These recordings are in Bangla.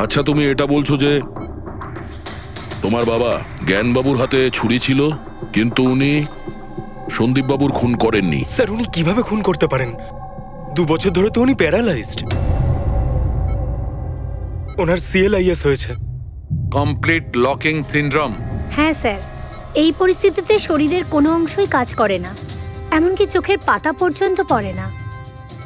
আচ্ছা, তুমি এটা বলছো যে তোমার বাবা জ্ঞানবাবুর হাতে ছুরি ছিল, কিন্তু উনি সন্দীপবাবুর খুন করেননি। স্যার উনি কিভাবে খুন করতে পারেন? 2 বছর ধরে তো উনি প্যারালাইজড। ওনার সিএলআইএস হয়েছে। Complete locking syndrome. হ্যাঁ স্যার, এই পরিস্থিতিতে শরীরের কোনো অংশই কাজ করে না, এমনকি চোখের পাতা পর্যন্ত পড়ে না।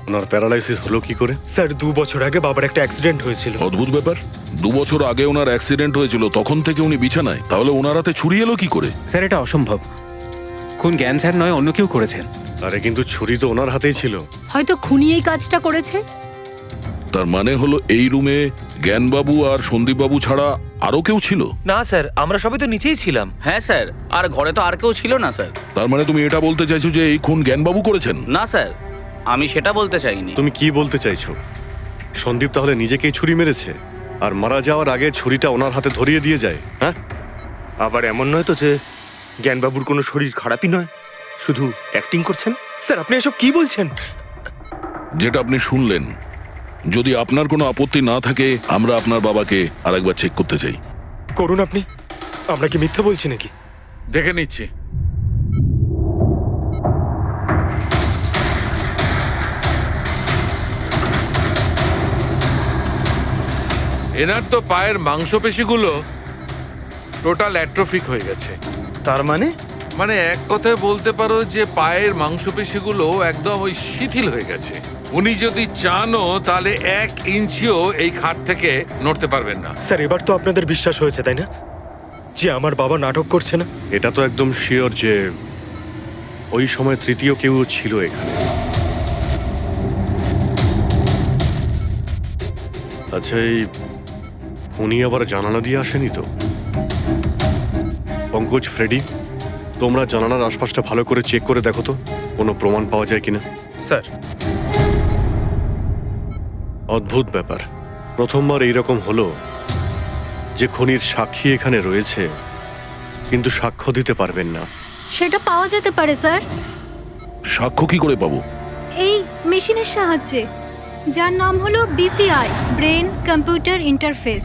ওনার প্যারালাইসিস হলো কি করে? স্যার 2 বছর আগে বাবার একটা অ্যাক্সিডেন্ট হয়েছিল। অদ্ভুত ব্যাপার, 2 বছর আগে ওনার অ্যাক্সিডেন্ট হয়েছিল, তখন থেকে উনি বিছানায়। তাহলে ওনার হাতে ছুরি এলো কি করে? স্যার এটা অসম্ভব। খুন জ্ঞান স্যার নয়, অন্য কেউ করেছেন। আরে কিন্তু ছুরি তো ওনার হাতেই ছিল। হয়তো খুনি এই কাজটা করেছে। তার মানে হলো এই রুমে জ্ঞানবাবু আর সন্দীপবাবু ছাড়া আরো কেউ ছিল? না স্যার, আমরা সবাই তো নিচেই ছিলাম। হ্যাঁ স্যার, আর ঘরে তো আর কেউ ছিল না স্যার। তার মানে তুমি এটা বলতে চাইছো যে এই খুন জ্ঞানবাবু করেছেন? না স্যার, আমি সেটা বলতে চাইনি। তুমি কি বলতে চাইছো? সন্দীপ তাহলে নিজেকেই ছুরি মেরেছে, আর মারা যাওয়ার আগে ছুরিটা ওনার হাতে ধরিয়ে দিয়ে যায়? হ্যাঁ, আবার এমন নয় তো যে জ্ঞানবাবুর কোনো শরীর খারাপই নয়, শুধু অ্যাক্টিং করছেন। স্যার আপনি এসব কি বলছেন? যেটা আপনি শুনলেন, যদি আপনার কোনো আপত্তি না থাকে আমরা আপনার বাবাকে আরেকবার চেক করতে চাই। করুন আপনি। আমরা কি মিথ্যা বলছি নাকি? দেখে নিচ্ছি। এনার তো পায়ের মাংসপেশিগুলো টোটাল অ্যাট্রোফিক হয়ে গেছে। তার মানে মানে এক কথায় বলতে পারো যে পায়ের মাংসপেশিগুলো একদম ওই শিথিল হয়ে গেছে। উনি যদি চানও তাহলে 1 ইঞ্চিও এই খাট থেকে নড়তে পারবেন না। স্যার এবার তো আপনাদের বিশ্বাস হয়েছে তাই না, যে আমার বাবা নাটক করছে না? এটা তো একদম শিওর যে ওই সময় তৃতীয় কেউ ছিল এখানে। আচ্ছা, এই উনি আবার জানালা দিয়ে আসেনি তো? পঙ্কজ, ফ্রেডি, তোমরা জানালার আশপাশটা ভালো করে চেক করে দেখো তো কোনো প্রমাণ পাওয়া যায় কিনা। স্যার অদ্ভুত ব্যাপার, প্রথমবার এইরকম হলো যে খুনির সাক্ষী এখানে রয়েছে কিন্তু সাক্ষ্য দিতে পারবেন না। সেটা পাওয়া যেতে পারে স্যার, সাক্ষ্য কি করে পাবো? এই মেশিনের সাহায্যে, যার নাম হলো বিসিআই, ব্রেন কম্পিউটার ইন্টারফেস।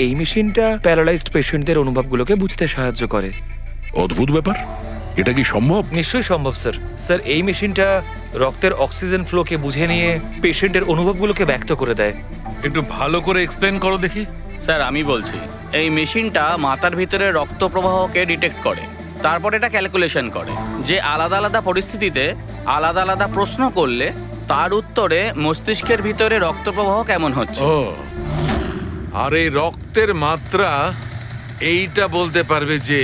এই মেশিনটা প্যারালাইজড পেশেন্টদের অনুভবগুলোকে বুঝতে সাহায্য করে। অদ্ভুত ব্যাপার, এটা কি সম্ভব? নিশ্চয়ই সম্ভব স্যার। স্যার এই মেশিনটা রক্তের অক্সিজেন ফ্লোকে বুঝে নিয়ে পেশেন্টের অনুভবগুলোকে ব্যক্ত করে দেয়। একটু ভালো করে এক্সপ্লেন করো দেখি। স্যার আমি বলছি, এই মেশিনটা মাথার ভিতরে রক্ত প্রবাহকে ডিটেক্ট করে, তারপর এটা ক্যালকুলেশন করে যে আলাদা আলাদা পরিস্থিতিতে আলাদা আলাদা প্রশ্ন করলে তার উত্তরে মস্তিষ্কের ভিতরে রক্ত প্রবাহ কেমন হচ্ছে। ও, আর এই রক্তের মাত্রা এইটা বলতে পারবে যে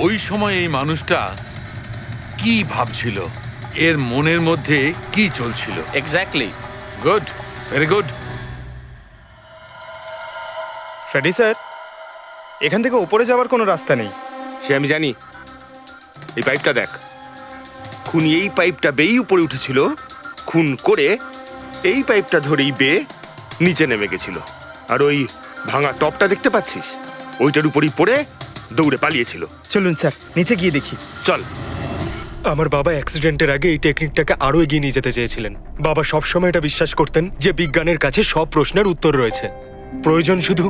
ওই সময় এই মানুষটা কি ভাবছিল, এর মনের মধ্যে কি চলছিল। Exactly. Good, very good. Freddie sir, এখান থেকে উপরে যাওয়ার কোনো রাস্তা নেই। সে আমি জানি। এই পাইপটা দেখ, খুনি এই পাইপটা বেয়েই উপরে উঠেছিল, খুন করে এই পাইপটা ধরেই বেয়ে নিচে নেমে গেছিল। আর ওই ভাঙা টপটা দেখতে পাচ্ছিস, ওইটার উপরই পড়ে দৌড়ে পালিয়েছিল। চলুন স্যার, নিচে গিয়ে দেখি। চল। আমার বাবা অ্যাক্সিডেন্টের আগে এই টেকনিকটাকে আরো এগিয়ে নিয়ে যেতে চেয়েছিলেন। বাবা সবসময় এটা বিশ্বাস করতেন যে বিজ্ঞানের কাছে সব প্রশ্নের উত্তর রয়েছে, প্রয়োজন শুধু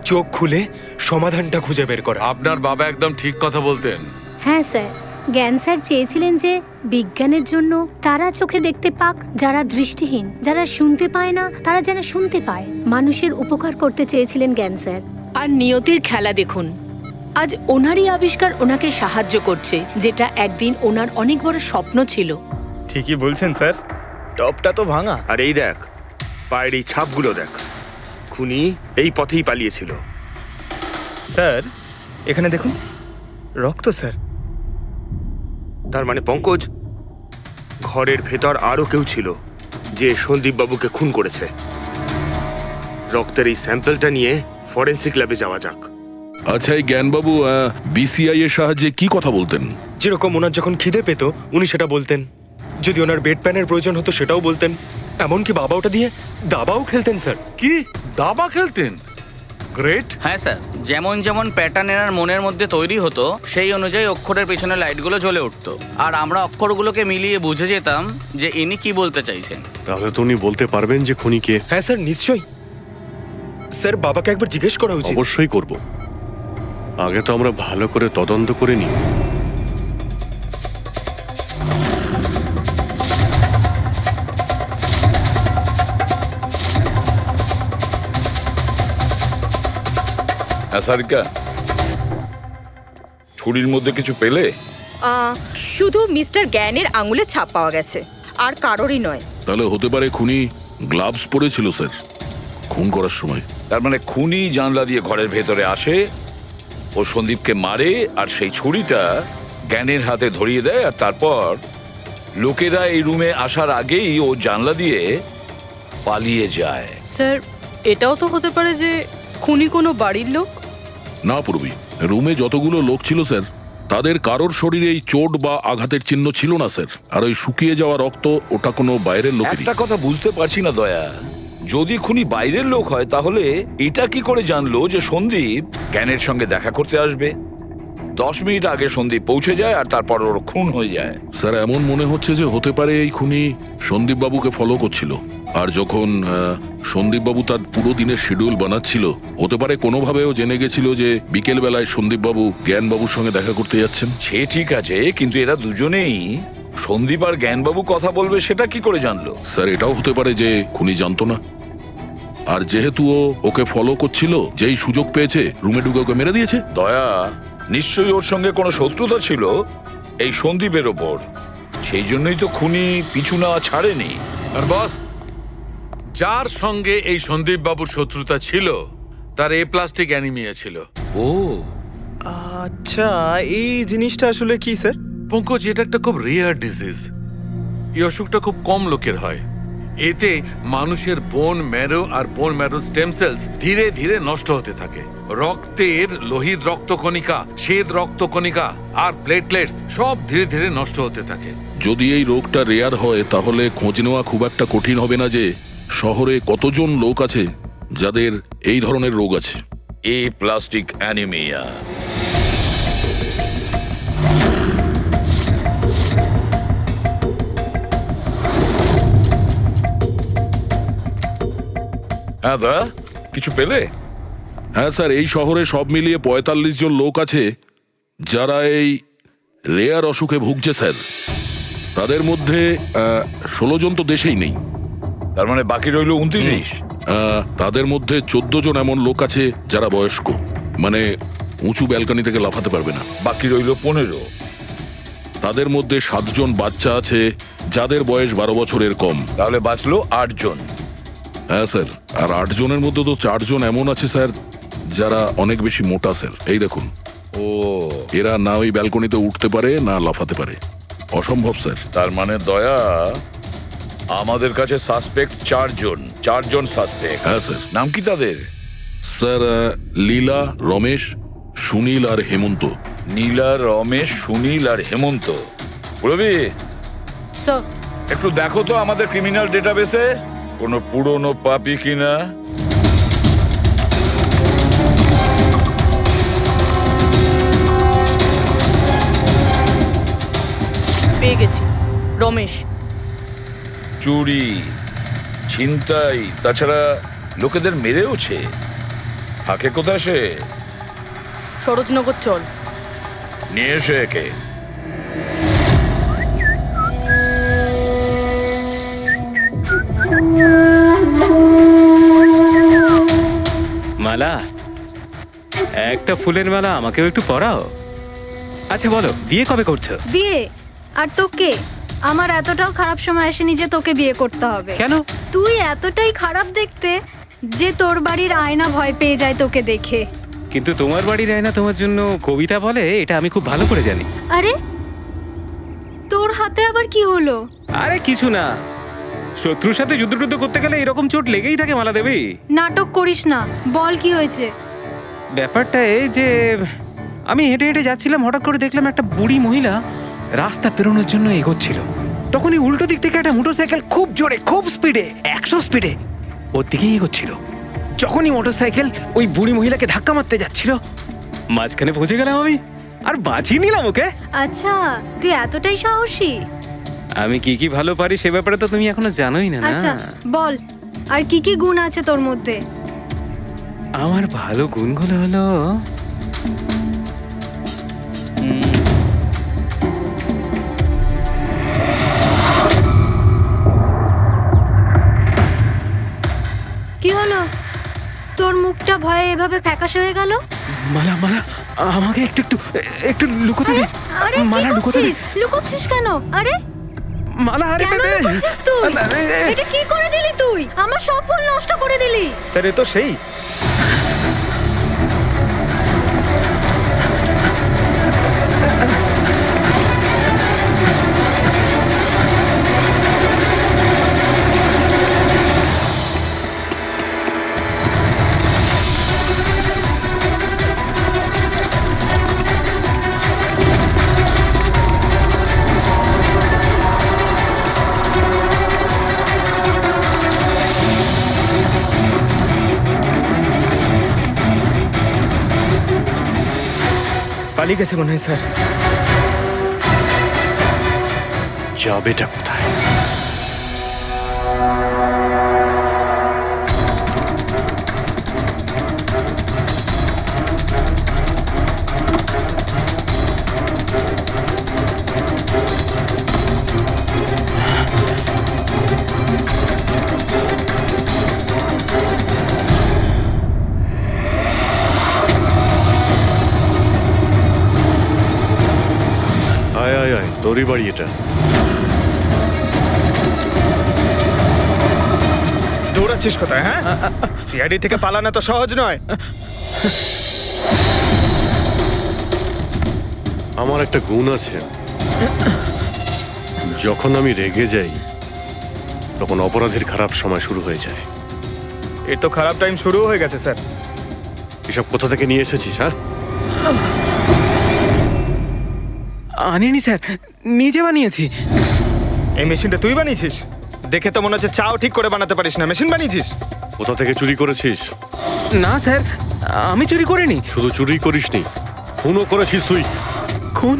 চোখ খুলে সমাধানটা খুঁজে বের করা। আপনার বাবা একদম ঠিক কথা বলতেন। হ্যাঁ স্যার, জ্ঞান স্যার চেয়েছিলেন যে বিজ্ঞানের জন্য তারা চোখে দেখতে পাক যারা দৃষ্টিহীন, যারা শুনতে পায় না তারা যেন শুনতে পায়। মানুষের উপকার করতে চেয়েছিলেন জ্ঞান স্যার। আর নিয়তির খেলা দেখুন, আজ ওনারই আবিষ্কার ওনাকে সাহায্য করছে, যেটা একদিন ওনার অনেক বড় স্বপ্ন ছিল। ঠিকই বলছেন স্যার, টপটা তো ভাঙা। আর এই দেখ, পায়ের এই ছাপগুলো দেখ, খুনি এই পথেই পালিয়েছিল। স্যার এখানে দেখুন, রক্ত স্যার। তার মানে পঙ্কজ, ঘরের ভেতর আরো কেউ ছিল যে সন্দীপ বাবুকে খুন করেছে। রক্তের এই স্যাম্পলটা নিয়ে ফরেন্সিক ল্যাবে যাওয়া যাক। আচ্ছা, এই জ্ঞানবাবু বিসিআই এর সাহায্যে কি কথা বলতেন? যেরকম ওনার যখন খিদে পেত উনি সেটা বলতেন, যদি ওনার বেড প্যানের প্রয়োজন হতো সেটাও বলতেন, এমনকি বাবা ওটা দিয়ে দাবাও খেলতেন স্যার। কি দাবা খেলতেন? গ্রেট। হ্যাঁ স্যার, যেমন যেমন প্যাটার্ন এনার মনের মধ্যে তৈরি হতো সেই অনুযায়ী অক্ষরের পেছনে লাইটগুলো জ্বলে উঠতো, আর আমরা অক্ষরগুলোকে মিলিয়ে বুঝে যেতাম যে ইনি কি বলতে চাইছেন। তাহলে তো উনি বলতে পারবেন যে খুনি কে। হ্যাঁ স্যার নিশ্চয়ই। স্যার বাবাকে একবার জিজ্ঞেস করা উচিত। অবশ্যই করব। আগে তো আমরা ভালো করে তদন্ত করে নিই। সারিকা, ছুরির মধ্যে কিছু পেলে? শুধু মিস্টার জ্ঞানের আঙুলে ছাপ পাওয়া গেছে, আর কারোরই নয়। তাহলে হতে পারে খুনি গ্লাভস পরেছিল স্যার খুন করার সময়। তার মানে খুনি জানলা দিয়ে ঘরের ভেতরে আসে, ও সন্দীপকে মারে, আর সেই ছুরিটা জ্ঞানের হাতে ধরিয়ে দেয়, আর তারপর লোকেরা এই রুমে আসার আগেই ও জানলা দিয়ে পালিয়ে যায়। স্যার, এটাও তো হতে পারে যে খুনি কোনো বাড়ির লোক। না পূর্বী, রুমে যতগুলো লোক ছিল স্যার তাদের কারোর শরীরেই চোট বা আঘাতের চিহ্ন ছিল না স্যার। আর ওই শুকিয়ে যাওয়া রক্ত, ওটা কোনো বাইরের লোকেরই। একটা কথা বুঝতে পারছি না দয়া, যদি খুনি বাইরের লোক হয় তাহলে এটা কি করে জানলো যে সন্দীপ জ্ঞানের সঙ্গে দেখা করতে আসবে? 10 মিনিট আগে সন্দীপ পৌঁছে যায় আর তারপর ওর খুন হয়ে যায়। স্যার এমন মনে হচ্ছে যে হতে পারে এই খুনি সন্দীপ বাবুকে ফলো করছিল, আর যখন সন্দীপ বাবু তার পুরো দিনের শিডিউল বানাচ্ছিল, হতে পারে কোনোভাবেও জেনে গেছিল যে বিকেল বেলায় সন্দীপ বাবু জ্ঞান বাবুর সঙ্গে দেখা করতে যাচ্ছেন। সে ঠিক আছে, কিন্তু এরা দুজনেই সন্দীপ আর জ্ঞানবাবু কথা বলবে সেটা কি করে জানলো? স্যার এটাও হতে পারে যে খুনি জানতো না, আর যেহেতু ও ওকে ফলো করছিল, যেই সুযোগ পেয়েছে রুমে ঢুকে ওকে মেরে দিয়েছে। দয়া, নিশ্চয়ই ওর সঙ্গে কোনো শত্রুতা ছিল এই সন্দীপের ওপর, সেই জন্যই তো খুনি পিছু না ছাড়েনি। আর বস, যার সঙ্গে এই সন্দীপ বাবুর শত্রুতা ছিল তার এ প্লাস্টিক অ্যানিমিয়া ছিল। ও আচ্ছা, এই জিনিসটা আসলে কি স্যার? পঙ্কজ, এটা একটা খুব রেয়ার ডিজিজ। এই অসুখটা খুব কম লোকের হয়। এতে মানুষের বোন ম্যারো আর বোন ম্যারো স্টেম সেলস ধীরে ধীরে নষ্ট হতে থাকে। রক্তের লোহিত রক্তকণিকা, শ্বেত রক্তকণিকা আর প্লেটলেটস সব ধীরে ধীরে নষ্ট হতে থাকে। যদি এই রোগটা রেয়ার হয় তাহলে খোঁজ নেওয়া খুব একটা কঠিন হবে না যে শহরে কতজন লোক আছে যাদের এই ধরনের রোগ আছে। এ প্লাস্টিক অ্যানিমিয়া। হ্যাঁ দা, কিছু পেলে? হ্যাঁ স্যার, এই শহরে সব মিলিয়ে 45 জন লোক আছে যারা এই রেয়ার অসুখে ভুগছে স্যার। তাদের মধ্যে 16 জন তো দেশেই নেই। তার মানে বাকি রইল 29। তাদের মধ্যে 14 জন এমন লোক আছে যারা বয়স্ক, মানে উঁচু ব্যালকনি থেকে লাফাতে পারবে না। বাকি রইল 15। তাদের মধ্যে 7 জন বাচ্চা আছে যাদের বয়স 12 বছরের কম। তাহলে বাঁচলো 8 জন। হ্যাঁ স্যার, আর 8 জনের মধ্যে তো 4 জন এমন আছে স্যার যারা অনেক বেশি মোটা স্যার। এই দেখুন, ও এরা না ওই ব্যালকনিতে উঠতে পারে না লাফাতে পারে। অসম্ভব স্যার। তার মানে দয়া, আমাদের কাছে সাসপেক্ট 4 জন সাসপেক্ট। হ্যাঁ স্যার। নাম কি তাদের? স্যার লীলা, রমেশ, সুনীল আর হেমন্ত। নীলা, রমেশ, সুনীল আর হেমন্ত। রবি, স্যার, একটু দেখো তো আমাদের ক্রিমিনাল ডেটাবেসে কোনো পুরনো পাপি কিনা। পেয়ে গেছি, রমেশ। চুরি, ছিনতাই, তাছাড়া লোকেদের মেরেওছে। থাকে কোথায় সে? সরোজনগর চল। নিয়ে এসে একে। মালা, একটা ফুলের মালা আমাকেও একটু পরাও। আচ্ছা বলো, বিয়ে কবে করছো? বিয়ে? আর তোকে? আমার এতটাও খারাপ সময় আসেনি যে তোকে বিয়ে করতে হবে। কেন? তুই এতটাই খারাপ দেখতে যে তোর বাড়ির আয়না ভয় পেয়ে যায় তোকে দেখে। কিন্তু তোমার বাড়ির আয়না তোমার জন্য কবিতা বলে, এটা আমি খুব ভালো করে জানি। আরে তোর হাতে আবার কি হলো? আরে কিছু না, শত্রুর সাথে যুদ্ধ করতে গেলে এরকম চোট লেগেই থাকে মালা দেবী। নাটক করিস না, বল কি হয়েছে? ব্যাপারটা এই যে আমি হেঁটে হেঁটে যাচ্ছিলাম, হঠাৎ করে দেখলাম একটা বুড়ি মহিলা রাস্তা পেরোনোর জন্য এগোচ্ছিল। তখনই উল্টো দিক থেকে একটা মোটরসাইকেল খুব জোরে, খুব স্পিডে, 100 স্পিডে ওর দিকেই এগোচ্ছিল। যখনই মোটরসাইকেল ওই বুড়ি মহিলাকে ধাক্কা মারতে যাচ্ছিল, মাঝখানে পৌঁছে গেলাম আমি আর বাঁচিয়ে নিলাম ওকে। আচ্ছা, তুই এতটাই সাহসী? আমি কি কি ভালো পারি সে ব্যাপারে তো তুমি এখনো জানোই না। আচ্ছা বল, আর কি কি গুণ আছে তোর মধ্যে? আমার ভালো গুণগুলো হলো কি হলো? তোর মুখটা ভয়ে এভাবে ফ্যাকাশে হয়ে গেল? মালা মালা আমাকে একটু একটু একটু লুকোতে দে। আরে কি মালা লুকোতে দে। করছিস? লুকোচ্ছিস কেন? আরে মালা আরে কেন বেবে লুকোচ্ছিস তুই? এটা কি করে দিলি তুই? আমার সব ফুল নষ্ট করে দিলি। স্যার এ তো সেই। পালিয়ে গেছে মনে হয় স্যার। যাবেটা কোথায়? আয় আয় আয়, তোরই বাড়ি এটা। দৌড়াচ্ছিস কোথায়? হ্যাঁ, সিআইডি থেকে পালানো তো সহজ নয়। আমার একটা গুণ আছে, যখন আমি রেগে যাই তখন অপরাধীর খারাপ সময় শুরু হয়ে যায়। এর তো খারাপ টাইম শুরু হয়ে গেছে স্যার। এসব কোথা থেকে নিয়ে এসেছিস? হ্যাঁ, আনিনি স্যার, নিজে বানিয়েছি। এই মেশিনটা তুই বানিয়েছিস? দেখে তো মনে হচ্ছে চাও ঠিক করে বানাতে পারিস না, মেশিন বানিয়েছিস। কোথা থেকে চুরি করেছিস? না স্যার, আমি চুরি করিনি। শুধু চুরি করিসনি, খুনও করেছিস তুই। খুন?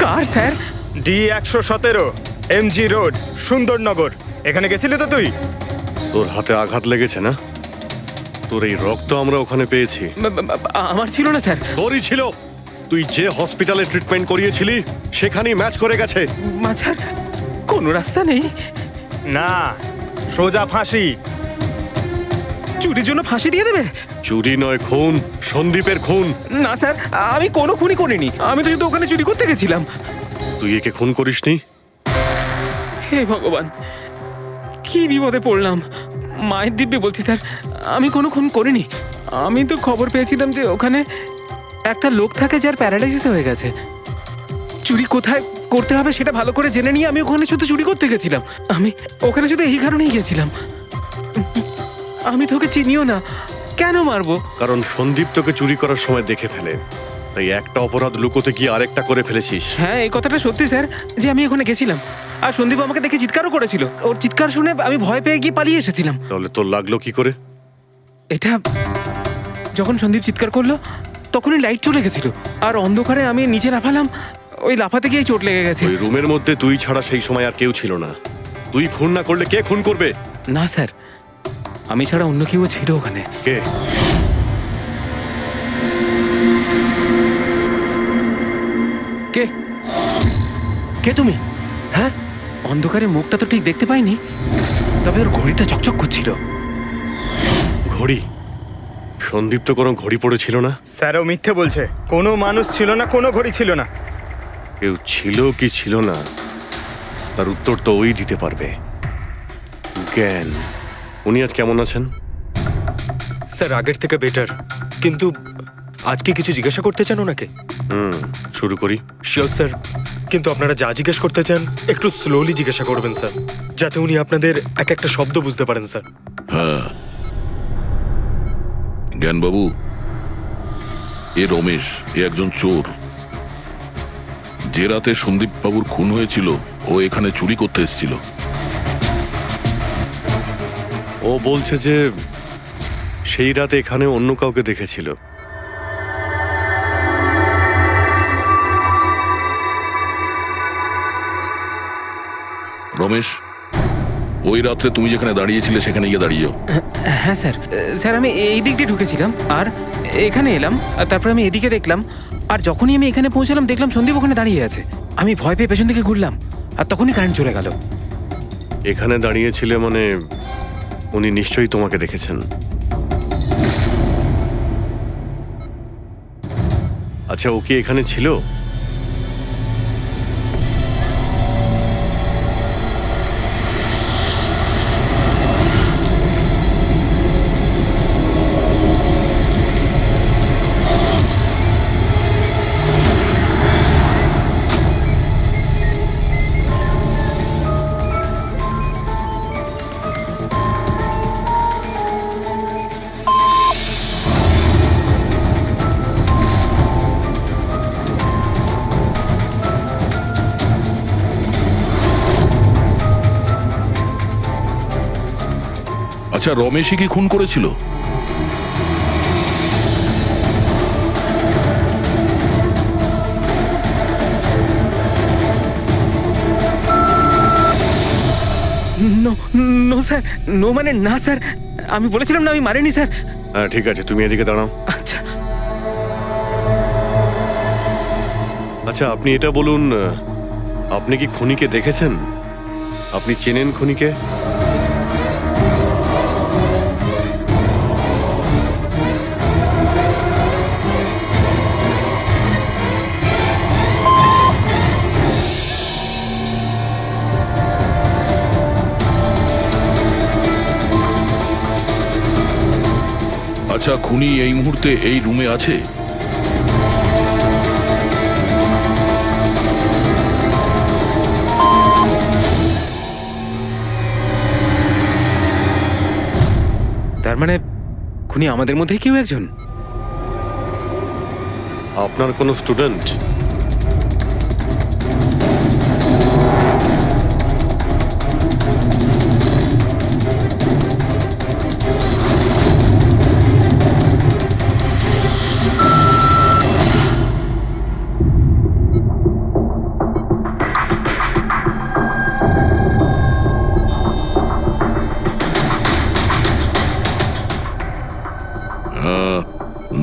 কার sir? D117 MG road, Sundarnagar. এখানে গেছিলি তো তুই? তোর হাতে আঘাত লেগেছে না? তোর এই রক্ত আমরা ওখানে পেয়েছি। আমার ছিল না স্যার। তোরই ছিল। তুই যে হসপিটালে ট্রিটমেন্ট করিয়েছিলি সেখানেই ম্যাচ করে গেছে। মাঝার কোনো রাস্তা নেই? না, সোজা ফাঁসি। চুরির জন্য ফাঁসি দিয়ে দেবে? চুরি নয়, খুন। সন্দীপের খুন। না স্যার, আমি কোনো খুনই করিনি। আমি তো শুধু ওখানে চুরি করতে গেছিলাম। তুই একে খুন করিসনি? হে ভগবান, কি বিপদে পড়লাম। মায়ের দিব্যে বলছি স্যার, আমি কোনো খুন করিনি। আমি তো খবর পেয়েছিলাম যে ওখানে একটা লোক থাকে যার প্যারালাইসিস হয়ে গেছে। চুরি কোথায় করতে হবে সেটা ভালো করে জেনে নিয়ে আমি ওখানে শুধু চুরি করতে গেছিলাম। আমি ওখানে শুধু এই কারণেই গেছিলাম। আমি তোকে চিনিও না, কেন মারবো? কারণ সন্দীপ তোকে চুরি করার সময় দেখে ফেলে, তাই একটা অপরাধ লুকোতে গিয়ে আরেকটা করে ফেলেছিস। হ্যাঁ, এই কথাটা সত্যি স্যার যে আমি ওখানে গেছিলাম। আর সন্দীপ আমাকে দেখে চিৎকারও করেছিল। ওর চিৎকার শুনে আমি ভয় পেয়ে গিয়ে পালিয়ে এসেছিলাম। তাহলে তোর লাগলো কি করে? এটা যখন সন্দীপ চিৎকার করলো তখনই লাইট চলে গেছিল, আর অন্ধকারে আমি নিচে লাফালাম। ওই লাফাতে গিয়ে চোট লেগে গেছে। ওই রুমের মধ্যে তুই ছাড়া সেই সময় আর কেউ ছিল না। তুই খুন না করলে কে খুন করবে? না স্যার, আমি ছাড়া অন্য কেউ ছিল ওখানে। কে? কে? কে তুমি? হ্যাঁ, অন্ধকারে মুখটা তো ঠিক দেখতে পাইনি, তবে ওর ঘড়িটা চকচক করছিল। ঘড়ি? সন্দীপ তো কোনো ঘড়ি পড়েছিল না। স্যারও মিথ্যে বলছে। কোনো মানুষ ছিল না, কোনো ঘড়ি ছিল না। কেউ ছিল কি ছিল না তার উত্তর তো ওই দিতে পারবে। জ্ঞান, উনি আজ কেমন আছেন? স্যার আগের থেকে বেটার, কিন্তু আজকে কিছু জিজ্ঞাসা করতে চান ওনাকে? শুরু করি। শিওর স্যার, কিন্তু আপনারা যা জিজ্ঞেস করতে চান একটু স্লোলি জিজ্ঞাসা করবেন স্যার, যাতে উনি আপনাদের এক একটা শব্দ বুঝতে পারেন স্যার। হ্যাঁ, জ্ঞানবাবু, এ রমেশ, এ একজন চোর। যে রাতে সন্দীপ বাবুর খুন হয়েছিল ও এখানে চুরি করতে এসেছিল। ও বলছে যে সেই রাতে এখানে অন্য কাউকে দেখেছিল। রমেশ, ওই রাত্রে তুমি যেখানে দাঁড়িয়েছিলে সেখানে গিয়ে দাঁড়িয়েও। হ্যাঁ স্যার, স্যার আমি এই দিক দিয়ে ঢুকেছিলাম আর এখানে এলাম, আর তারপর আমি এদিকে দেখলাম, আর যখনই আমি এখানে পৌঁছালাম দেখলাম সন্দীপ ওখানে দাঁড়িয়ে আছে। আমি ভয় পেয়ে পেছন দিকে ঘুরলাম আর তখনই কারেন্ট চলে গেল। এখানে দাঁড়িয়েছিলে মানে উনি নিশ্চয়ই তোমাকে দেখেছেন। আচ্ছা, ও কি এখানে ছিল? আচ্ছা, রমেশই কি খুন করেছিল? নো নো স্যার, নো মানে না স্যার, আমি বলেছিলাম না আমি মারিনি স্যার। হ্যাঁ ঠিক আছে, তুমি এদিকে দাঁড়াও। আচ্ছা আচ্ছা, আপনি এটা বলুন, আপনি কি খুনিকে দেখেছেন? আপনি চেনেন খুনিকে? আচ্ছা, খুনি এই মুহূর্তে এই রুমে আছে? তার মানে খুনি আমাদের মধ্যে কেউ একজন। আপনার কোনো স্টুডেন্ট?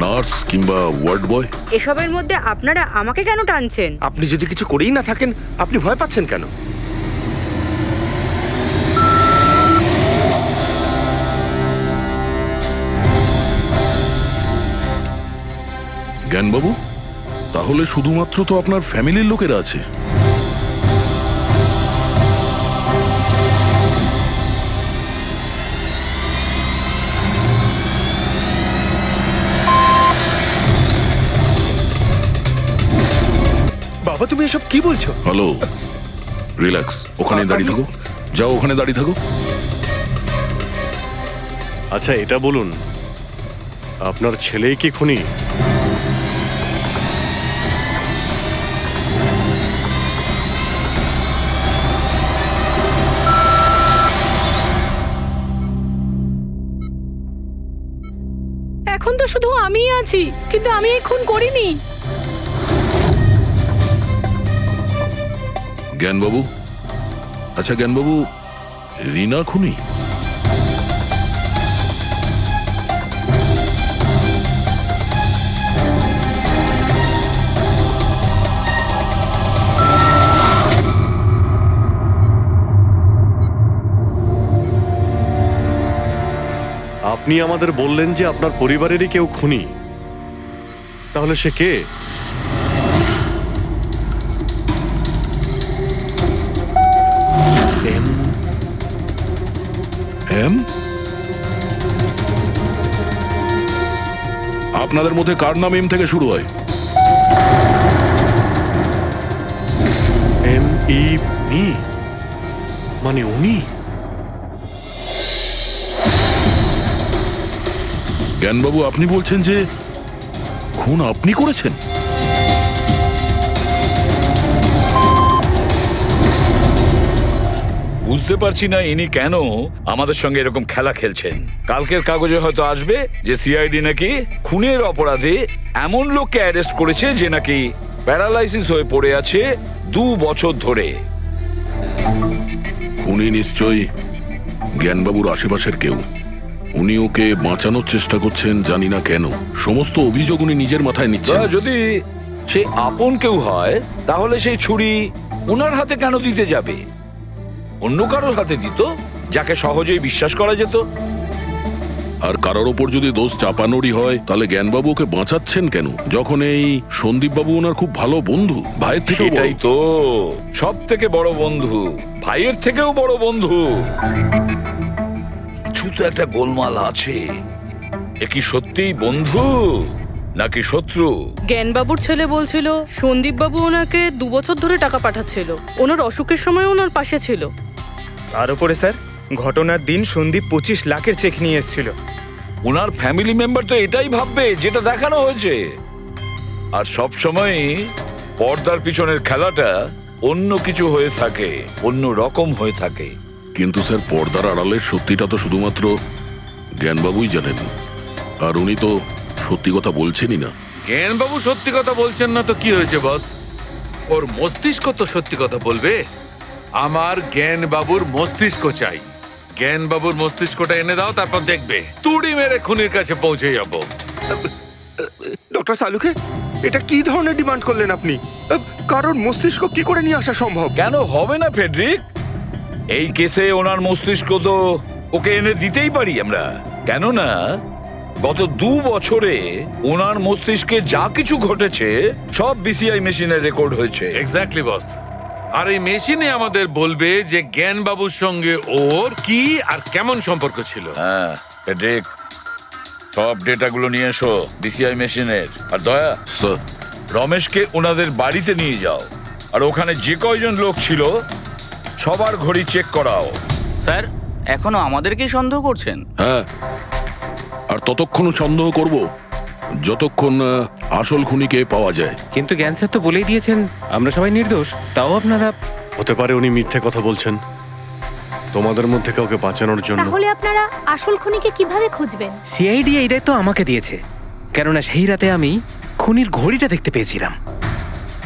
নার্স কিংবা ওয়ার্ড বয়? এসবের মধ্যে আপনারা আমাকে কেন টানছেন? আপনি যদি কিছু করেই না থাকেন, আপনি ভয় পাচ্ছেন কেন? জ্ঞানবাবু, তাহলে শুধুমাত্র তো আপনার ফ্যামিলির লোকেরা আছে। বাবা, তুমি এসব কি বলছো? হ্যালো, রিল্যাক্স, ওখানে দাঁড়িয়ে থাকো। যাও, ওখানে দাঁড়িয়ে থাকো। আচ্ছা, এটা বলুন, আপনার ছেলেই কি খুনি? এখন তো শুধু আমিই আছি, কিন্তু আমি এই খুন করিনি। জ্ঞানবাবু, আচ্ছা জ্ঞানবাবু, রিনা খুনি? আপনি আমাদের বললেন যে আপনার পরিবারেরই কেউ খুনি, তাহলে সে কে? এম? আপনাদের মধ্যে কার নাম এম থেকে শুরু হয়? মি, মানে উনি? জ্ঞানবাবু, আপনি বলছেন যে খুন আপনি করেছেন? বুঝতে পারছি না ইনি কেন আমাদের সঙ্গে এরকম খেলা খেলছেন। কালকের কাগজে হয়তো আসবে যে সিআইডি নাকি খুনের অপরাধে এমন লোককে অ্যারেস্ট করেছে যে নাকি প্যারালাইসিস হয়ে পড়ে আছে 2 বছর ধরে। খুনি নিশ্চয়ই জ্ঞানবাবুর আশেপাশের কেউ। উনি ওকে বাঁচানোর চেষ্টা করছেন, জানি না কেন। সমস্ত অভিযোগ উনি নিজের মাথায় নিচ্ছেন। যদি সে আপন কেউ হয় তাহলে সেই ছুরি ওনার হাতে কেন দিতে যাবে? অন্য কারোর হাতে দিত, যাকে সহজেই বিশ্বাস করা যেত। আর কারোর ওপর যদি দোষ চাপানোরই হয়, তাহলে জ্ঞানবাবু ওকে বাঁচাচ্ছেন কেন, যখন এই সন্দীপবাবু ওনার খুব ভালো বন্ধু, ভাইয়ের থেকে। এটাই তো, সব থেকে বড় বন্ধু, ভাইয়ের থেকেও বড় বন্ধু। কিছু তো একটা গোলমাল আছে। এ কি সত্যিই বন্ধু নাকি শত্রু? জ্ঞানবাবুর ছেলে বলছিল সন্দীপবাবু ওনাকে 2 বছর ধরে টাকা পাঠাচ্ছিল, ওনার অসুখের সময় ওনার পাশে ছিল। তার উপরে স্যার, ঘটনার দিন সন্দীপ 25 লাখের চেক নিয়ে এসেছিল। ওনার ফ্যামিলি মেম্বার তো এটাই ভাববে যেটা দেখানো হয়েছে। আর সব সময় পর্দার পিছনের খেলাটা অন্য কিছু হয়ে থাকে, অন্য রকম হয়ে থাকে। কিন্তু স্যার, পর্দার আড়ালের সত্যিটা তো শুধুমাত্র জ্ঞানবাবুই জানেন, আর উনি তো সত্যি কথা বলছেনই না। জ্ঞানবাবু সত্যি কথা বলছেন না তো কি হয়েছে বস? ওর মস্তিষ্ক তো সত্যি কথা বলবে। আমার জ্ঞানবাবুর মস্তিষ্ক চাই। জ্ঞানবাবুর মস্তিষ্কটা এনে দাও, তারপর দেখবে তুড়ি মেরে খুনির কাছে পৌঁছে যাবো। ডক্টর সালুকে, এটা কি ধরনের ডিমান্ড করলেন আপনি? কারোর মস্তিষ্ক কি করে নিয়ে আসা সম্ভব? কেন হবে না ফেডরিক? এই কেসে ওনার মস্তিষ্ক তো ওকে এনে দিতেই পারি আমরা। কেননা গত 2 বছরে ওনার মস্তিষ্কে যা কিছু ঘটেছে সব বিসিআই মেশিনে রেকর্ড হয়েছে। এক্স্যাক্টলি বস। আর এই মেশিনে আমাদের বলবে যে জ্ঞানবাবুর সঙ্গে ওর কি আর কেমন সম্পর্ক ছিল। হ্যাঁ ফেডরিক, সব ডেটাগুলো নিয়ে এসো বিসিআই মেশিনের। আর দয়া স্যার, রমেশকে ওনাদের বাড়িতে নিয়ে যাও, আর ওখানে যে কয়জন লোক ছিল সবার ঘড়ি চেক করাও। স্যার, এখনো আমাদেরকেই সন্দেহ করছেন? হ্যাঁ, আর ততক্ষণ সন্দেহ করব যতক্ষণ আসল খুনিকে পাওয়া যায়। কিন্তু জ্ঞান স্যার তো বলেই দিয়েছেন আমরা সবাই নির্দোষ, তাও আপনারা। হতে পারে উনি মিথ্যে কথা বলছেন তোমাদের মধ্যে কাউকে বাঁচানোর জন্য। তাহলে আপনারা আসল খুনিকে কিভাবে খুঁজবেন? সিআইডি এই দায়িত্ব আমাকে দিয়েছে, কেননা সেই রাতে আমি খুনির ঘড়িটা দেখতে পেয়েছিলাম।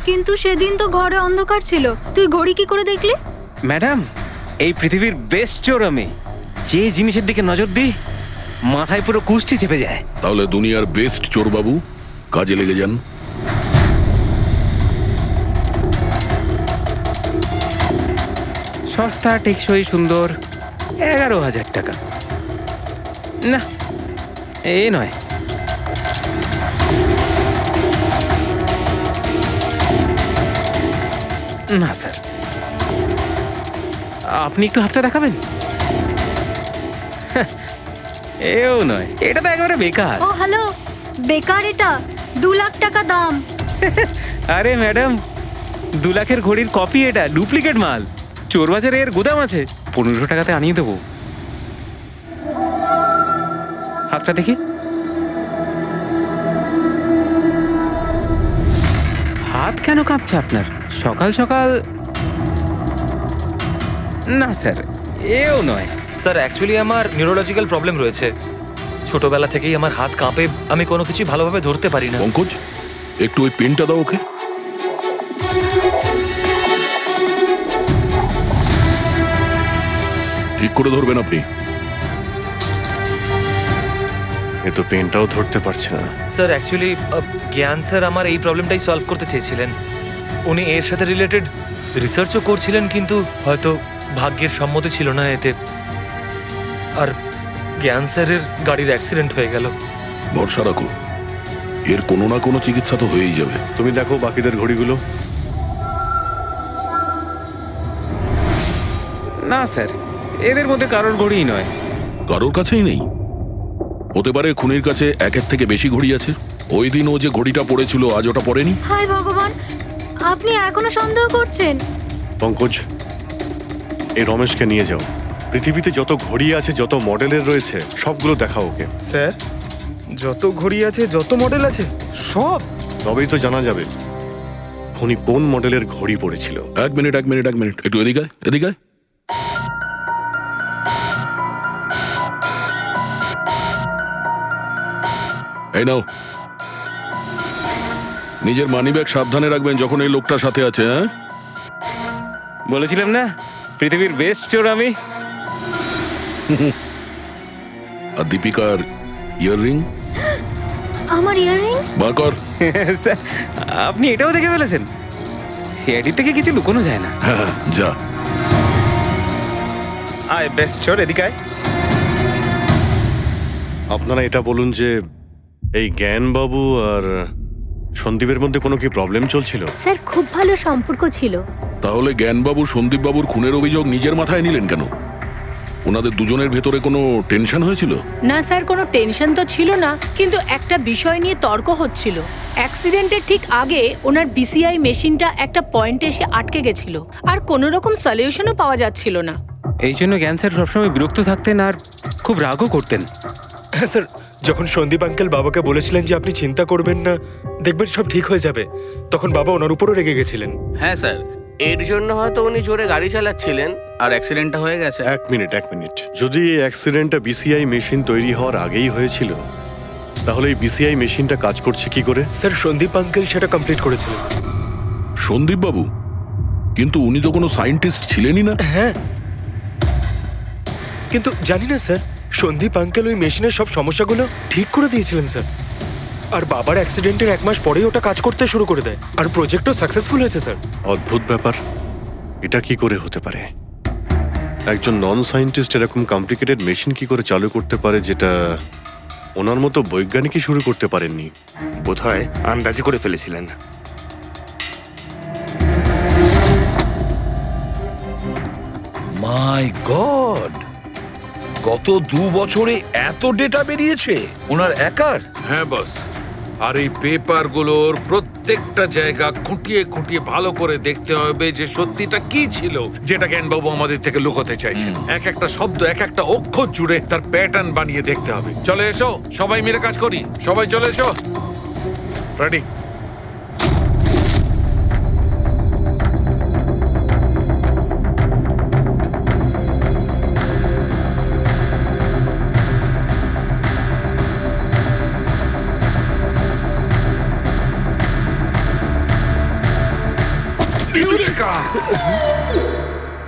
কিন্তু সেদিন তো ঘরে অন্ধকার ছিল, তুই ঘড়ি কি করে দেখলি? ম্যাডাম, এই পৃথিবীর বেস্ট চোর আমি। যে জিনিসের দিকে নজর দিই মাথায় পুরো কুষ্টি চেপে যায়। তাহলে দুনিয়ার বেস্ট চোরবাবু, কাজে লেগে যান। সস্তা, টেকসই, সুন্দর, 11,000 টাকা। না, এ নয়। না স্যার, আপনি একটু হাতটা দেখাবেন? এও নয়, এটা তো একেবারে বেকার। ও হ্যালো, বেকার এটা? 2 লাখ টাকা দাম। আরে ম্যাডাম, 2 লাখের ঘড়ির কপি, এটা ডুপ্লিকেট মাল। চোর বাজারে এর গুদাম আছে, 1500 টাকাতে আনিয়ে দেবো। হাতটা দেখি। হাত কেন কাঁপছে আপনার সকাল সকাল? না স্যার, এও নয়। স্যার, অ্যাকচুয়ালি আমার নিউরোলজিক্যাল প্রবলেম রয়েছে। ছোটবেলা থেকেই আমার হাত কাঁপে, আমি কোনো কিছু ভালোভাবে ধরতে পারি না। পঙ্কজ, একটু ওই পেনটা দাও ওকে। ঠিক করে ধরবেন আপনি। এ তো পেনটাও ধরতে পারছে না। স্যার, অ্যাকচুয়ালি জ্ঞান স্যার আমার এই প্রবলেমটাই সলভ করতে চেয়েছিলেন। উনি এর সাথে রিলেটেড রিসার্চও করছিলেন, কিন্তু হয়তো ভাগ্যের সম্মতি ছিল না এতে। আর জ্ঞান স্যারের গাড়ির অ্যাক্সিডেন্ট হয়ে গেল। ভরসা রাখো, এর কোনো না কোনো চিকিৎসা তো হয়েই যাবে। তুমি দেখো বাকিদের ঘড়িগুলো। না স্যার, এদের মধ্যে কারোর ঘড়িই নয়। কারোর কাছেই নেই? হতে পারে খুনির কাছে একের থেকে বেশি ঘড়ি আছে। ওই দিন ও যে ঘড়িটা পড়েছিল আজ ওটা পড়েনি। হায় ভগবান, আপনি এখনো সন্দেহ করছেন? পঙ্কজ, এই রমেশকে নিয়ে যাও। পৃথিবীতে যত ঘড়ি আছে, যত মডেলের রয়েছে, সবগুলো দেখাও ওকে। স্যার, যত ঘড়ি আছে, যত মডেল আছে, সব? তবেই তো জানা যাবে খুনি কোন মডেলের ঘড়ি পড়েছিল। এক মিনিট, একটু এদিকে আয়, এদিকে আয়। এই নাও, নিজের মানিব্যাগ সাবধানে রাখবেন যখন এই লোকটার সাথে আছে। হ্যাঁ, বলেছিলাম না পৃথিবীর বেস্ট চোর আমি। আর দীপিকার ইয়াররিং আমার ইয়াররিংস? বার কর। স্যার, আপনি এটাও দেখে ফেলেছেন? সিআইডি থেকে কিছু লুকোনো যায় না। হ্যাঁ, যা। আয় বেস্ট চোর, এদিকে আয়। আপনারা এটা বলুন যে এই জ্ঞানবাবু আর সন্দীপের মধ্যে কোনো কি প্রবলেম চলছিল? স্যার খুব ভালো সম্পর্ক ছিল। তাহলে জ্ঞানবাবু সন্দীপবাবুর খুনের অভিযোগ নিজের মাথায় নিলেন কেন? ওনাদের দুজনের ভেতরে কোনো টেনশন হয়েছিল? না স্যার, কোনো টেনশন তো ছিল না, কিন্তু একটা বিষয় নিয়ে তর্ক হচ্ছিল। অ্যাক্সিডেন্টের ঠিক আগে ওনার বিসিআই মেশিনটা একটা পয়েন্টে এসে আটকে গেছিল, আর কোনো রকম সলিউশনও পাওয়া যাচ্ছিল না। এই জন্য জ্ঞান স্যার সবসময় বিরক্ত থাকতেন আর খুব রাগও করতেন। হ্যাঁ স্যার, যখন সন্দীপ আঙ্কেল বাবাকে বলেছিলেন যে আপনি চিন্তা করবেন না, দেখবেন সব ঠিক হয়ে যাবে, তখন বাবা ওনার উপরও রেগে গেছিলেন। হ্যাঁ স্যার, এর জন্য হয়তো উনি জোরে গাড়ি চালাচ্ছিলেন আর অ্যাক্সিডেন্টটা হয়ে গেছে। এক মিনিট। যদি এই অ্যাক্সিডেন্টটা বিসিআই মেশিন তৈরি হওয়ার আগেই হয়েছিল, তাহলে এই বিসিআই মেশিনটা কাজ করছে কি করে? স্যার সন্দীপ আঙ্কেল সেটা কমপ্লিট করেছিলেন। সন্দীপবাবু? কিন্তু উনি তো কোনো সায়েন্টিস্ট ছিলেনই না। হ্যাঁ, কিন্তু জানি না স্যার, সন্দীপ আঙ্কেল ওই মেশিনের সব সমস্যাগুলো ঠিক করে দিয়েছিলেন স্যার। আর বাবার অ্যাক্সিডেন্টের 1 মাস পরেই ওটা কাজ করতে শুরু করে দেয়, আর প্রজেক্টও সাকসেসফুল হয়েছে স্যার। অদ্ভুত ব্যাপার, এটা কি করে হতে পারে? একজন নন সায়েন্টিস্ট এরকম কমপ্লিকেটেড মেশিন কি করে চালু করতে পারে, যেটা ওনার মতো বৈজ্ঞানিকই শুরু করতে পারেননি? বোধহয় আন্দাজি করে ফেলেছিলেন। মাই গড, গত 2 বছরে এত ডেটা বেরিয়েছে ওনার একার? হ্যাঁ বস, আর এই পেপারগুলোর প্রত্যেকটা জায়গা খুঁটিয়ে খুঁটিয়ে ভালো করে দেখতে হবে যে সত্যিটা কি ছিল যেটা জ্ঞানবাবু আমাদের থেকে লুকোতে চাইছেন। এক একটা শব্দ, এক একটা অক্ষর জুড়ে তার প্যাটার্ন বানিয়ে দেখতে হবে। চলে এসো, সবাই মিলে কাজ করি। সবাই চলে এসো। রেডি?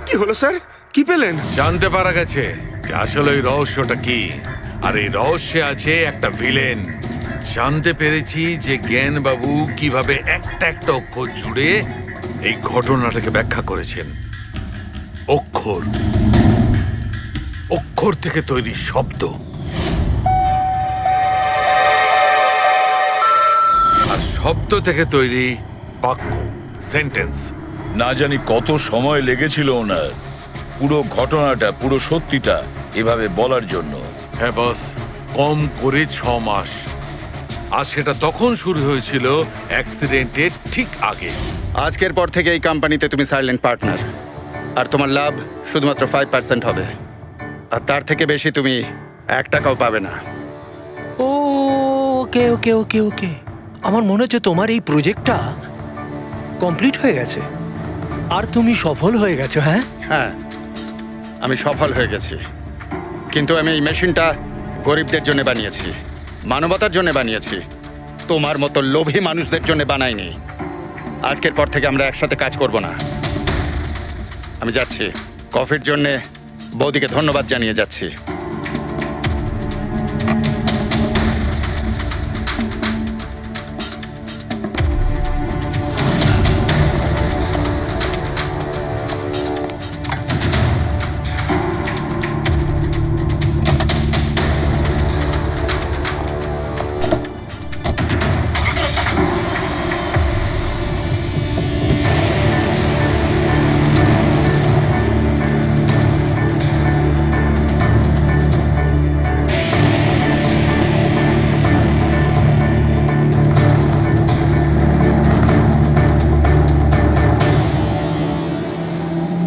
কি হলো স্যার, কি পেলেন? জানতে পারা গেছে যে আসলে ওই রহস্যটা কি, আর এই রহস্যে আছে একটা ভিলেন। জানতে পেরেছি যে জ্ঞানবাবু কিভাবে একটা একটা অক্ষর জুড়ে এই ঘটনাটাকে ব্যাখ্যা করেছেন। অক্ষর, অক্ষর থেকে তৈরি শব্দ, আর শব্দ থেকে তৈরি বাক্য, সেন্টেন্স। না জানি কত সময় লেগেছিল ওনার পুরো ঘটনাটা, পুরো সত্যিটা এভাবে বলার জন্য। হ্যাঁ বস, কম করে 6 মাস। আর সেটা তখন শুরু হয়েছিল অ্যাক্সিডেন্টের ঠিক আগে। আজকের পর থেকে এই কোম্পানিতে তুমি সাইলেন্ট পার্টনার, আর তোমার লাভ শুধুমাত্র 5% হবে, আর তার থেকে বেশি তুমি 1 টাকাও পাবে না। ওকে ওকে ওকে ওকে, আমার মনে হচ্ছে তোমার এই প্রজেক্টটা কমপ্লিট হয়ে গেছে আর তুমি সফল হয়ে গেছো। হ্যাঁ হ্যাঁ, আমি সফল হয়ে গেছি, কিন্তু আমি এই মেশিনটা গরিবদের জন্য বানিয়েছি, মানবতার জন্য বানিয়েছি, তোমার মতো লোভী মানুষদের জন্য বানাইনি। আজকের পর থেকে আমরা একসাথে কাজ করব না। আমি যাচ্ছি, কফির জন্য বৌদিকে ধন্যবাদ জানিয়ে যাচ্ছি।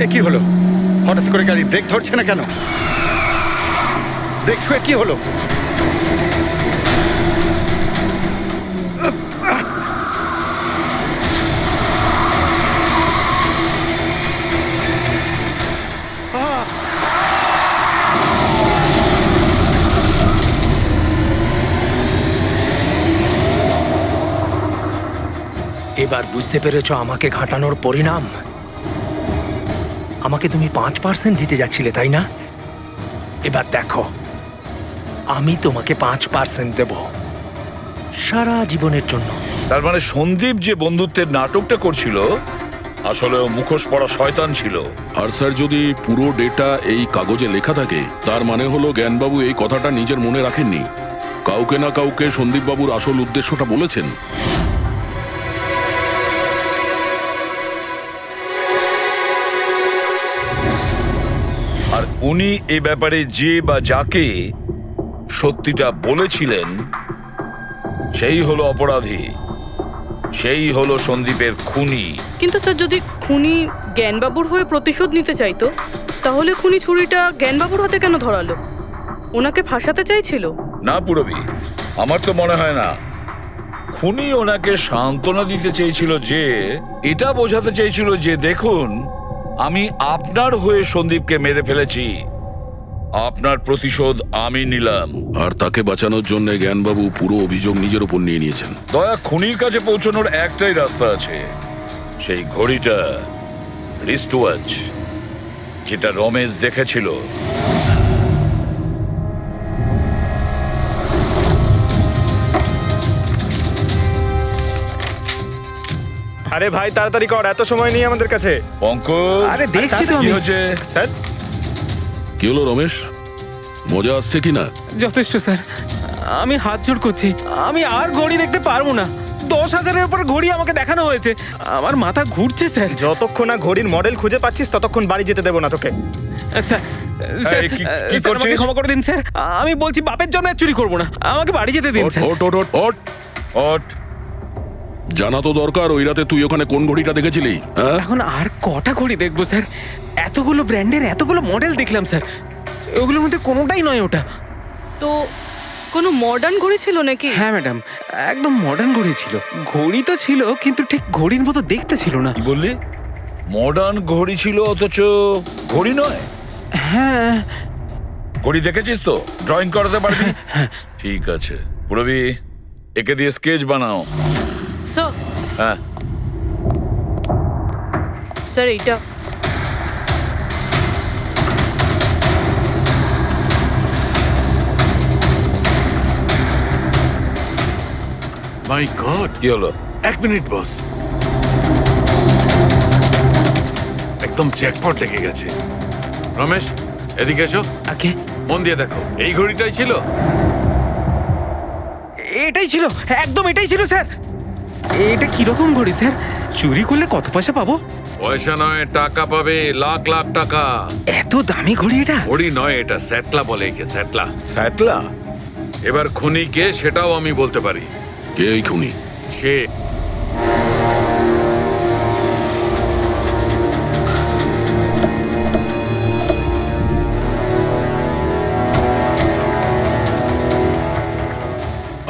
এ কি হলো? হঠাৎ করে গাড়ি ব্রেক ধরছে না কেন? ব্রেক ছুঁয়ে কি হলো? এবার বুঝতে পেরেছো আমাকে ঘাটানোর পরিণাম? আমাকে তুমি 5% দিতে যাচ্ছিলে, তাই না? এবার দেখো, আমি তোমাকে 5% দেব সারা জীবনের জন্য। তার মানে সন্দীপ যে বন্ধুত্বের নাটকটা করছিল আসলে ও মুখোশ পরা শয়তান ছিল। আর স্যার, যদি পুরো ডেটা এই কাগজে লেখা থাকে, তার মানে হলো জ্ঞানবাবু এই কথাটা নিজের মনে রাখেননি, কাউকে না কাউকে সন্দীপবাবুর আসল উদ্দেশ্যটা বলেছেন। আর উনি এ ব্যাপারে যে বা যাকে সত্যিটা বলেছিলেন সেই হলো অপরাধী, সেই হলো সন্দীপের খুনি। কিন্তু স্যার, যদি খুনি জ্ঞানবাবুর হয়ে প্রতিশোধ নিতে চাইতো, তাহলে খুনি ছুরিটা জ্ঞানবাবুর হাতে কেন ধরালো? ওনাকে ফাঁসাতে চাইছিল? না পুরবি, আমার তো মনে হয় না। খুনি ওনাকে সান্ত্বনা দিতে চেয়েছিল, যে এটা বোঝাতে চেয়েছিল যে দেখুন, আমি আপনার হয়ে সন্দীপকে মেরে ফেলেছি, আপনার প্রতিশোধ আমি নিলাম। আর তাকে বাঁচানোর জন্য জ্ঞানবাবু পুরো অভিযোগ নিজের উপর নিয়ে নিয়েছেন। দয়া, খুনির কাছে পৌঁছানোর একটাই রাস্তা আছে, সেই ঘড়িটা, রিস্ট ওয়াচ, যেটা রমেশ দেখেছিল। আরে ভাই তাড়াতাড়ি কর, এত সময় নেই আমাদের কাছে। পঙ্কজ, আরে দেখছি তো কি আমি। হয়েছে? স্যার, কি হলো রমেশ, মজা আসছে কি না? যথেষ্ট স্যার, আমি হাত জোড় করছি, আমি আর ঘড়ি দেখতে পারবো না। 10,000-এর উপর ঘড়ি আমাকে দেখানো হয়েছে, আমার মাথা ঘুরছে স্যার। যতক্ষণ না ঘড়ির মডেল খুঁজে পাচ্ছিস ততক্ষণ বাড়ি যেতে দেবো না তোকে। স্যার, স্যার, এই, কি স্যার, আমাকে করছিস? ক্ষমা করে দিন স্যার, আমি বলছি বাপের জন্য আর চুরি করবো না, আমাকে বাড়ি যেতে দিন স্যার। ওট, ওট, ওট, ওট। ওঠ। জানা তো দরকার, ওই রাতে তুই ওখানে কোন ঘড়িটা দেখেছিলি? হ্যাঁ, এখন আর কটা ঘড়ি দেখবো স্যার? এতগুলো ব্র্যান্ডের এতগুলো মডেল দেখলাম স্যার, ওগুলোর মধ্যে কোনোটাই নয় ওটা। তো কোনো মডার্ন ঘড়ি ছিল নাকি? হ্যাঁ ম্যাডাম, একদম মডার্ন ঘড়ি ছিল। ঘড়ি তো ছিল, কিন্তু ঠিক ঘড়ির মতো দেখতে ছিল না। কি বললি? মডার্ন ঘড়ি ছিল অথচ ঘড়ি নয়? হ্যাঁ। ঘড়ি দেখেছিস তো? ড্রয়িং করাতে পারবি? ঠিক আছে পুরবি, একে দিয়ে স্কেচ বানাও। স্যার, হ্যাঁ, স্যার এইটা। মাই গড, কি হলো? 1 মিনিট বস, একদম জ্যাকপট লেগে গেছে। রমেশ, এদিকে এসো, আগে মন দিয়ে দেখো, এই ঘড়িটাই ছিল। এটাই ছিল, একদম এটাই ছিল স্যার। এটা কিরকম ঘড়ি স্যার? চুরি করলে কত পয়সা পাবো? পয়সা নয়, টাকা পাবে, লাখ লাখ টাকা। এত দামি ঘড়ি এটা? ঘড়ি নয়, এটা স্যাটলা বলে একে, স্যাটলা। স্যাটলা? এবার খুনি কে সেটাও আমি বলতে পারি। কে এই খুনি? সে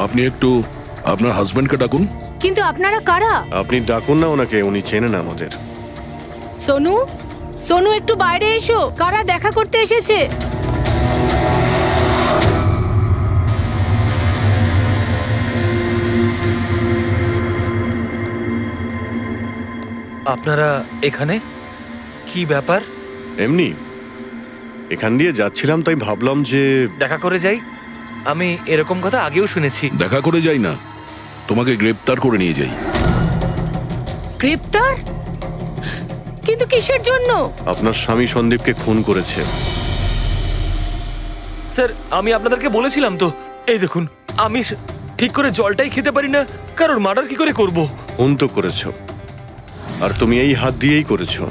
আপনি একটু আপনার হাজবেন্ডকে ডাকুন। কিন্তু আপনারা কারা? আপনি ডাকুন না ওনাকে, উনি চেনেন আমাদের। সোনু, সোনু একটু বাইরে এসো, কারা দেখা করতে এসেছে? আপনারা এখানে? কি ব্যাপার? এমনি এখান দিয়ে যাচ্ছিলাম, তাই ভাবলাম যে দেখা করে যাই। আমি এরকম কথা আগেও শুনেছি। দেখা করে যাই না, তোমাকে গ্রেপ্তার করে নিয়ে যাই। গ্রেপ্তার? কিন্তু কিসের জন্য? আপনার স্বামী সন্দীপকে খুন করেছে। স্যার, আমি আপনাদেরকে বলেছিলাম তো, এই দেখুন, আমি ঠিক করে জলটাই খেতে পারি না, কারোর মার্ডার কি করে করব? খুন তো করেছো, আর তুমি এই হাত দিয়েই করেছো।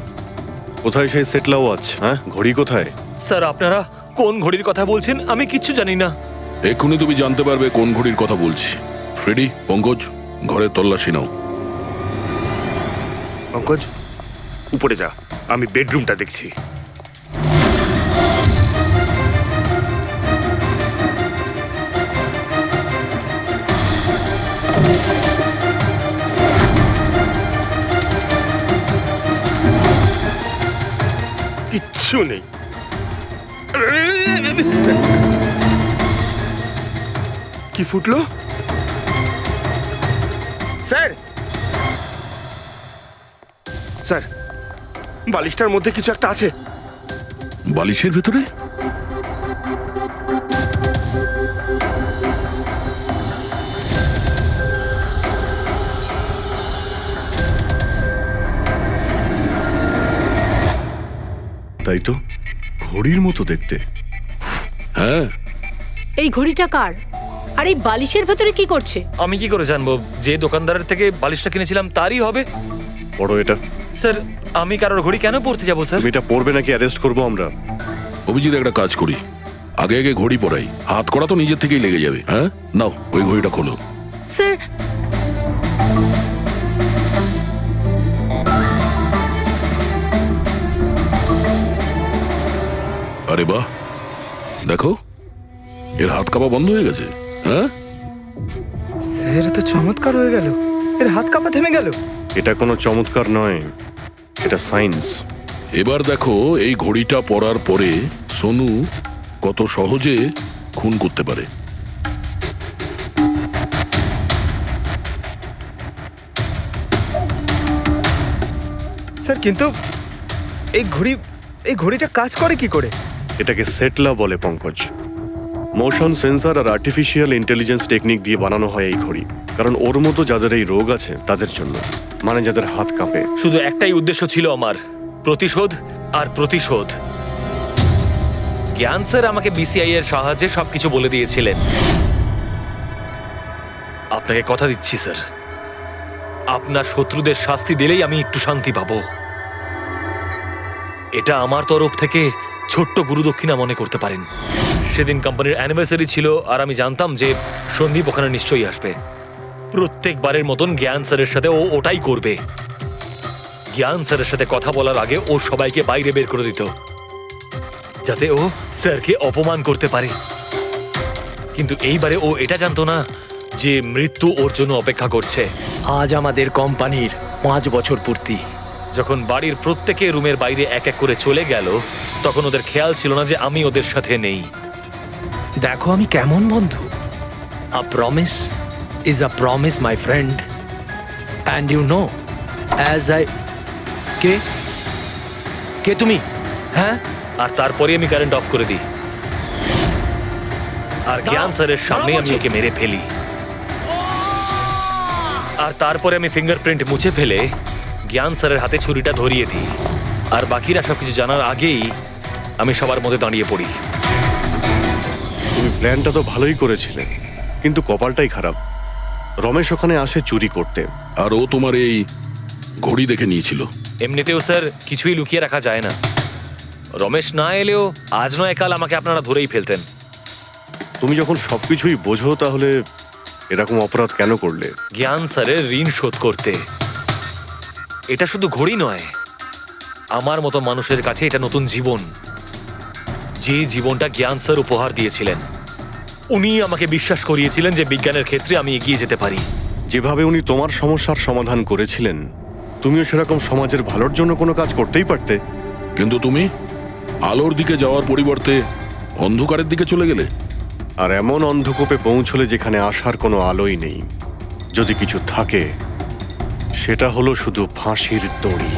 কোথায় সেই সেটলা ওয়াচ? হ্যাঁ, ঘড়ি কোথায়? স্যার, আপনারা কোন ঘড়ির কথা বলছেন আমি কিচ্ছু জানি না। এক্ষুনি তুমি জানতে পারবে কোন ঘড়ির কথা বলছি। ফ্রেডি, পঙ্কজ, ঘরের তল্লাশি নাও। পঙ্কজ, উপরে যা, আমি বেডরুমটা দেখছি। কিচ্ছু নেই। কি ফুটলো? স্যার, স্যার, বালিশটার মধ্যে কিছু একটা আছে। বালিশের ভেতরে? তাই তো, ঘড়ির মতো দেখতে। হ্যাঁ, এই ঘড়িটা কার? আর এই বালিশের ভেতরে কি করছে? আমি কি করে জানবো? যে দোকানদারের থেকে বালিশটা কিনেছিলাম তারই হবে। পড়ো এটা। স্যার, আমি কারোর ঘড়ি কেন পড়তে যাবো স্যার? তুমি এটা পড়বে নাকি অ্যারেস্ট করবো আমরা? অভিজিৎ একটা কাজ করি, আগে আগে ঘড়ি পরাই, হাত করা তো নিজের থেকেই লেগে যাবে। হ্যাঁ, নাও ওই ঘড়িটা খোলো। স্যার, আরে বাহ, দেখো এর হাত কাঁপা বন্ধ হয়ে গেছে। হ্যাঁ, স্যার তো চমৎকার হয়ে গেল, এর হাত কাঁপা থেমে গেল। এটা কোনো চমৎকার নয়, এটা সায়েন্স। এবার দেখো এই ঘড়িটা পরার পরে সোনু কত সহজে খুন করতে পারে। স্যার কিন্তু এই ঘড়িটা কাজ করে কি করে? এটাকে সেটলা বলে পঙ্কজ। মোশন সেন্সর আর আর্টিফিশিয়াল ইন্টেলিজেন্স টেকনিক দিয়ে বানানো হয় এই ঘড়ি, কারণ ওর মতো যাদের এই রোগ আছে তাদের জন্য, মানে যাদের হাত কাঁপে। শুধু একটাই উদ্দেশ্য ছিল আমার, প্রতিশোধ আর প্রতিশোধ। জ্ঞান স্যার আমাকে বিসিআই এর সাহায্যে সবকিছু বলে দিয়েছিলেন। আপনাকে কথা দিচ্ছি স্যার, আপনার শত্রুদের শাস্তি দিলেই আমি একটু শান্তি পাবো। এটা আমার তরফ থেকে ছোট্ট গুরুদক্ষিণা মনে করতে পারেন। সেদিন কোম্পানির অ্যানিভার্সারি ছিল আর আমি জানতাম যে সন্দীপ ওখানে নিশ্চয়ই আসবে। প্রত্যেকবারের মতন জ্ঞান স্যারের সাথে ও ওটাই করবে। জ্ঞান স্যারের সাথে কথা বলার আগে ও সবাইকে বাইরে বের করে দিত, যাতে ও স্যারকে অপমান করতে পারে। কিন্তু এইবারে ও এটা জানতো না যে মৃত্যু ওর জন্য অপেক্ষা করছে। আজ আমাদের কোম্পানির 5 বছর পূর্তি। যখন বাড়ির প্রত্যেকে রুমের বাইরে এক এক করে চলে গেল, তখন ওদের খেয়াল ছিল না যে আমি ওদের সাথে নেই। দেখো আমি কেমন বন্ধু। A promise is a promise my friend, and you know as I কে তুমি? হ্যাঁ, আর তারপরে আমি কারেন্ট অফ করে দিই আর জ্ঞান স্যারের সামনে আমি ওকে মেরে ফেলি। আর তারপরে আমি ফিঙ্গারপ্রিন্ট মুছে ফেলে জ্ঞান স্যারের হাতে ছুরিটা ধরিয়ে দিই। আর বাকিরা সবকিছু জানার আগেই আমি সবার মধ্যে দাঁড়িয়ে পড়ি। তুমি প্ল্যানটা তো ভালোই করেছিলে, কিন্তু কপালটাই খারাপ। রমেশ ওখানে আসে চুরি করতে, আর ও তোমার এই ঘড়ি দেখে নিয়েছিল। এমনিতেও স্যার কিছুই লুকিয়ে রাখা যায় না। রমেশ না এলেও আজ নয় কাল আমাকে আপনারা ধরেই ফেলতেন। তুমি যখন সবকিছুই বোঝো তাহলে এরকম অপরাধ কেন করলে? জ্ঞান স্যারের ঋণ শোধ করতে। এটা শুধু ঘড়ি নয়, আমার মতো মানুষের কাছে এটা নতুন জীবন, যে জীবনটা জ্ঞান স্যার উপহার দিয়েছিলেন। উনি আমাকে বিশ্বাস করিয়েছিলেন যে বিজ্ঞানের ক্ষেত্রে আমি এগিয়ে যেতে পারি। যেভাবে উনি তোমার সমস্যার সমাধান করেছিলেন, তুমিও সেরকম সমাজের ভালোর জন্য কোনো কাজ করতেই পারতে। কিন্তু তুমি আলোর দিকে যাওয়ার পরিবর্তে অন্ধকারের দিকে চলে গেলে। আর এমন অন্ধকূপে পৌঁছলে যেখানে আসার কোনো আলোই নেই। যদি কিছু থাকে সেটা হলো শুধু ফাঁসির দড়ি।